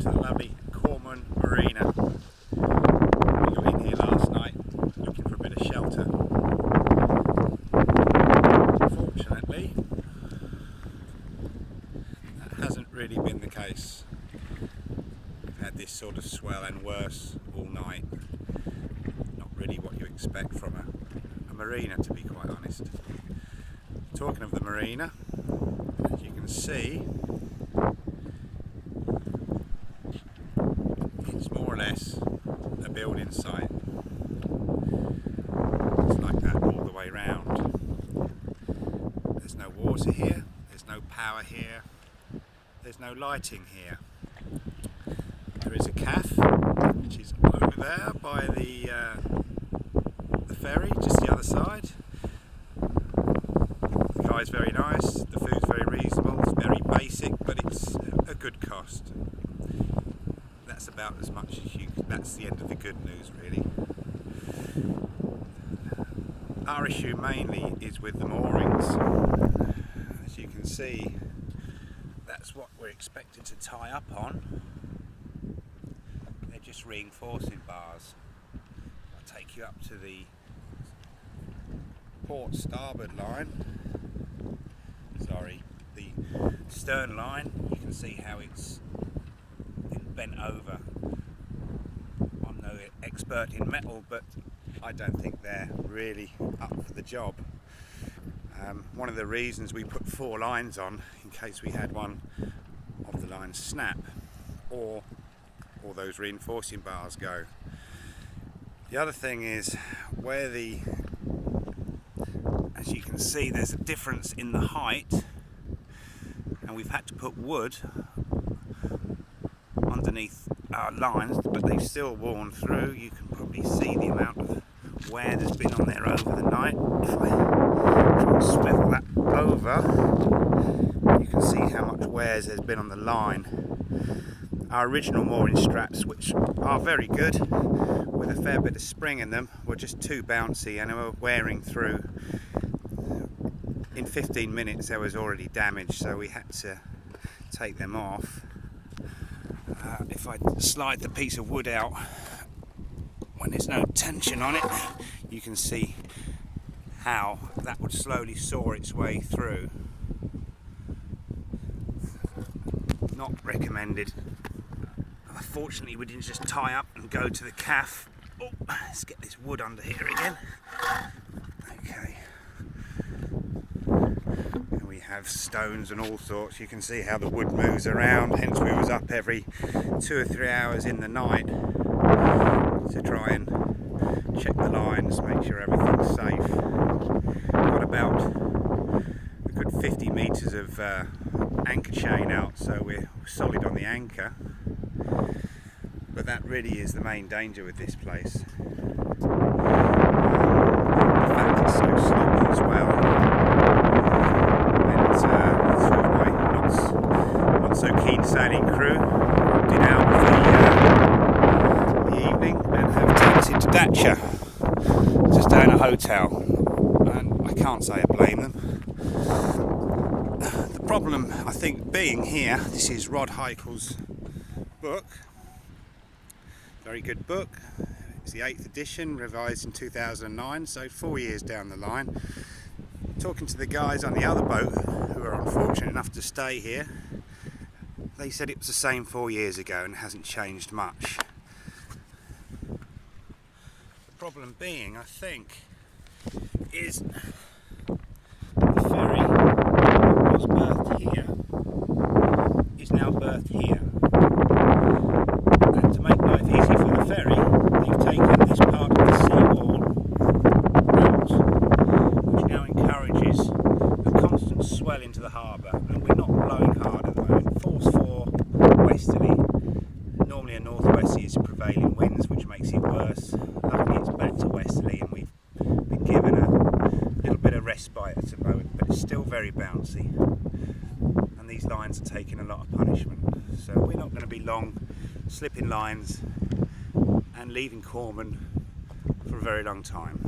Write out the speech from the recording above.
to the lovely Korman Marina. We got in here last night looking for a bit of shelter. Fortunately, that hasn't really been the case. We've had this sort of swell and worse all night. Not really what you expect from a marina, to be quite honest. Talking of the marina, as you can see, it's more or less a building site. It's like that all the way round. There's no water here, there's no power here, there's no lighting here. There is a cafe, which is over there by the ferry, just the other side. The guy's very nice, the food's very reasonable, it's very basic, but it's a good cost. That's about as much as that's the end of the good news, really. Our issue mainly is with the moorings. As you can see, that's what we're expected to tie up on. They're just reinforcing bars. I'll take you up to the port starboard line. Sorry, the stern line. You can see how it's bent over. I'm no expert in metal, but I don't think they're really up for the job. One of the reasons we put 4 lines on, in case we had one of the lines snap or those reinforcing bars go. The other thing is where as you can see, there's a difference in the height, and we've had to put wood underneath our lines, but they've still worn through. You can probably see the amount of wear there's been on there over the night. If I try and swivel that over, you can see how much wear there's been on the line. Our original mooring straps, which are very good with a fair bit of spring in them, were just too bouncy and they were wearing through. In 15 minutes they was already damaged, so we had to take them off. If I slide the piece of wood out when there's no tension on it, you can see how that would slowly saw its way through. Not recommended. Fortunately, we didn't just tie up and go to the cafe. Oh, let's get this wood under here again. Okay. And we have stones and all sorts. You can see how the wood moves around. Hence, we was up every 2 or 3 hours in the night to try and check the lines, make sure everything's safe. Got about a good 50 metres of anchor chain out, so we're solid on the anchor. But that really is the main danger with this place. The fact it's so slippery as well. And sort of my not so keen sailing crew opted out for the evening and have taxied to Datcha to stay in a hotel. And I can't say I blame them. The problem, I think, being here, this is Rod Heichel's book. Very good book. It's the 8th edition, revised in 2009, so 4 years down the line. Talking to the guys on the other boat who are unfortunate enough to stay here, they said it was the same 4 years ago and hasn't changed much. The problem being, I think, is the ferry that was berthed here is now berthed here. And to make life easy for the ferry, they've taken this part of the seawall out, which now encourages a constant swell into the harbour. And we're not blowing hard at the moment. Force 4 westerly. Normally a northwesterly is prevailing winds, which makes it worse. Luckily it's back to westerly, and we've been given a little bit of respite at the moment, but it's still very bouncy. And these lines are taking a lot of punishment. So we're not going to be long slipping lines and leaving Korman for a very long time.